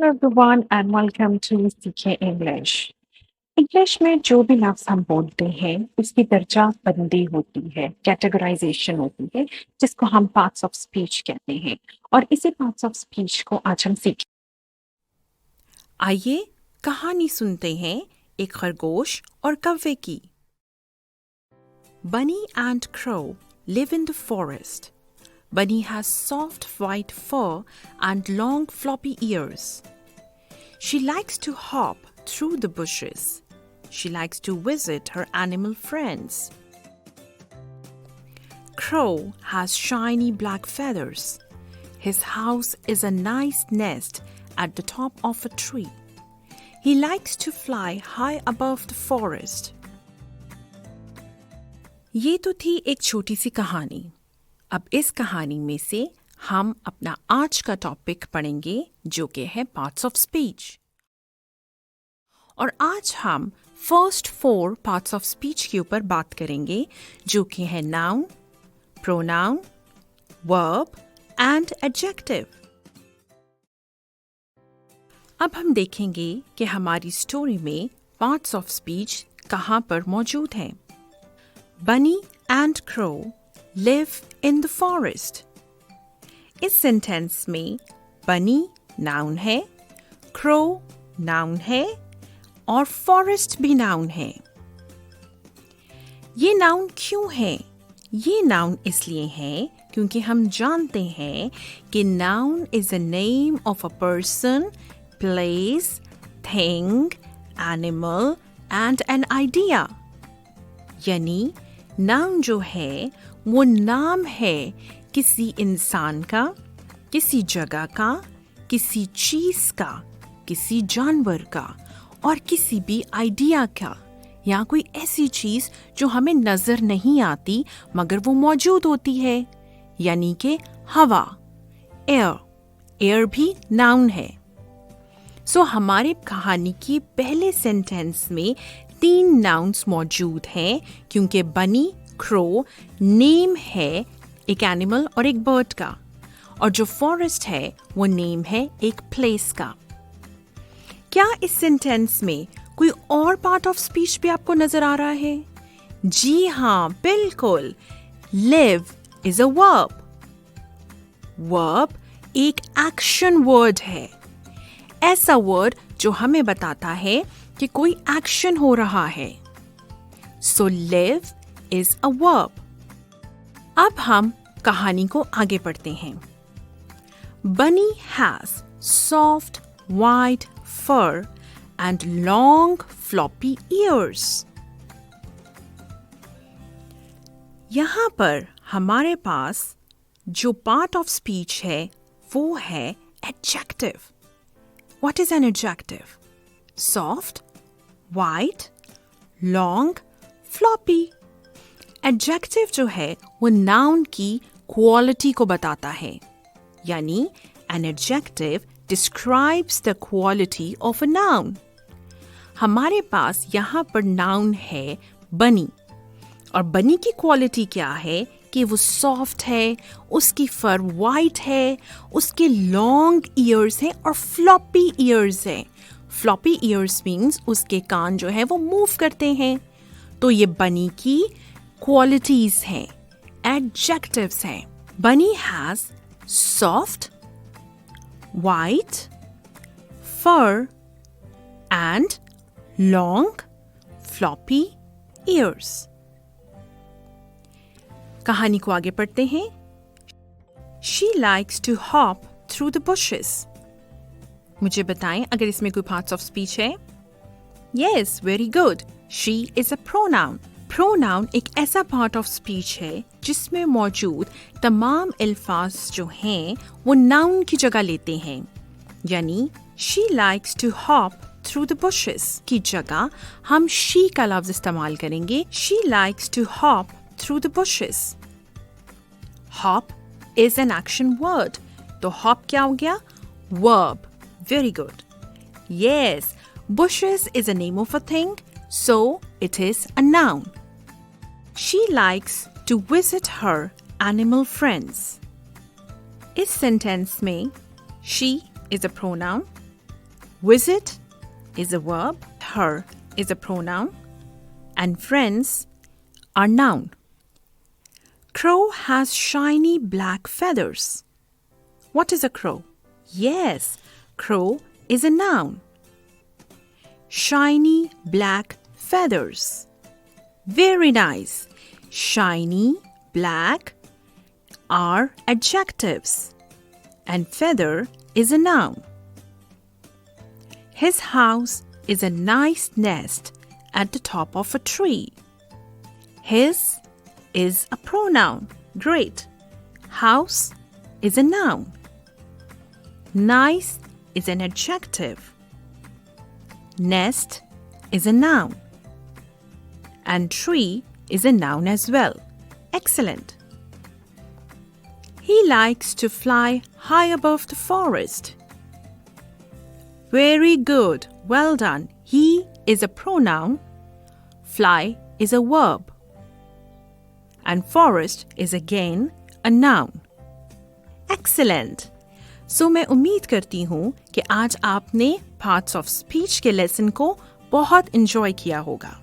Hello everyone and welcome to सीखे English. English में जो भी लफ्ज हम बोलते हैं उसकी दर्जा बंदी होती है, कैटेगराइजेशन होती है, जिसको हम पार्ट्स ऑफ स्पीच कहते हैं। और इसी पार्ट्स ऑफ स्पीच को आज हम सीखें। आइए कहानी सुनते हैं एक खरगोश और कौवे की। Bunny and Crow live in the forest. Bunny has soft white fur and long floppy ears. She likes to hop through the bushes. She likes to visit her animal friends. Crow has shiny black feathers. His house is a nice nest at the top of a tree. He likes to fly high above the forest. ये तो थी एक छोटी सी कहानी। अब इस कहानी में से हम अपना आज का टॉपिक पढ़ेंगे जो कि है पार्ट्स ऑफ स्पीच। और आज हम फर्स्ट 4 पार्ट्स ऑफ स्पीच के ऊपर बात करेंगे जो कि है noun, pronoun, verb and adjective. अब हम देखेंगे कि हमारी स्टोरी में पार्ट्स ऑफ स्पीच कहाँ पर मौजूद हैं। Bunny and Crow live in the forest. इस सेंटेंस में Bunny नाउन है, Crow नाउन है और फॉरेस्ट भी नाउन है। ये नाउन क्यों है? ये नाउन इसलिए है क्योंकि हम जानते हैं कि noun is a name of a person, place, thing, animal and an idea. यानी नाउन जो है वो नाम है किसी इंसान का, किसी जगह का, किसी चीज का, किसी जानवर का और किसी भी आइडिया का, या कोई ऐसी चीज जो हमें नजर नहीं आती मगर वो मौजूद होती है, यानी कि हवा, एयर भी नाउन है। सो हमारे कहानी की पहले सेंटेंस में 3 नाउन्स मौजूद हैं क्योंकि बनी, क्रो नेम है एक एनिमल और एक बर्ड का, और जो फॉरेस्ट है वो नेम है एक प्लेस का। क्या इस सेंटेंस में कोई और पार्ट ऑफ स्पीच भी आपको नजर आ रहा है? जी हाँ, बिल्कुल। Live is a verb. Verb एक एक्शन वर्ड है, ऐसा वर्ड जो हमें बताता है कि कोई एक्शन हो रहा है। So live is a verb. अब हम कहानी को आगे पढ़ते हैं। Bunny has soft white fur and long floppy ears. यहां पर हमारे पास जो पार्ट ऑफ स्पीच है वो है adjective. What is an adjective? Soft, white, long, floppy. Adjective जो है वो noun की quality को बताता है, यानी an adjective describes the quality of a noun. हमारे पास यहाँ पर noun है बनी, और बनी की क्वालिटी क्या है कि वो सॉफ्ट है, उसकी फर वाइट है, उसके लॉन्ग ईयर्स हैं और फ्लॉपी ईयर्स हैं। फ्लॉपी ईयर्स मीन्स उसके कान जो है वो मूव करते हैं। तो ये बनी की क्वालिटीज हैं, एडजेक्टिव्स हैं। Bunny has soft white fur and long floppy ears. कहानी को आगे पढ़ते हैं। She likes to hop through the bushes. मुझे बताएं अगर इसमें कोई पार्ट्स ऑफ स्पीच है। Yes, very good. She is a pronoun. Pronoun एक ऐसा पार्ट ऑफ स्पीच है जिसमें मौजूद तमाम अल्फाज जो हैं वो नाउन की जगह लेते हैं। यानी she likes to hop through the bushes की जगह हम she का लफ्ज इस्तेमाल करेंगे। She likes to hop through the bushes. Hop is an action word. तो hop क्या हो गया? Verb. Very good. Yes, bushes is a name of a thing, so it is a noun. She likes to visit her animal friends. इस sentence में she is a pronoun, Visit is a verb. Her is a pronoun. And friends are noun. Crow has shiny black feathers. What is a crow? Yes, crow is a noun. Shiny black feathers. Very nice. Shiny, black are adjectives. And feather is a noun. His house is a nice nest at the top of a tree. His is a pronoun. Great. House is a noun. Nice is an adjective. Nest is a noun. And tree is a noun as well. Excellent. He likes to fly high above the forest. Very good. Well done. He is a pronoun. Fly is a verb. And forest is again a noun. Excellent. So मैं उम्मीद करती हूँ कि आज आपने parts of speech के lesson को बहुत एंजॉय किया होगा.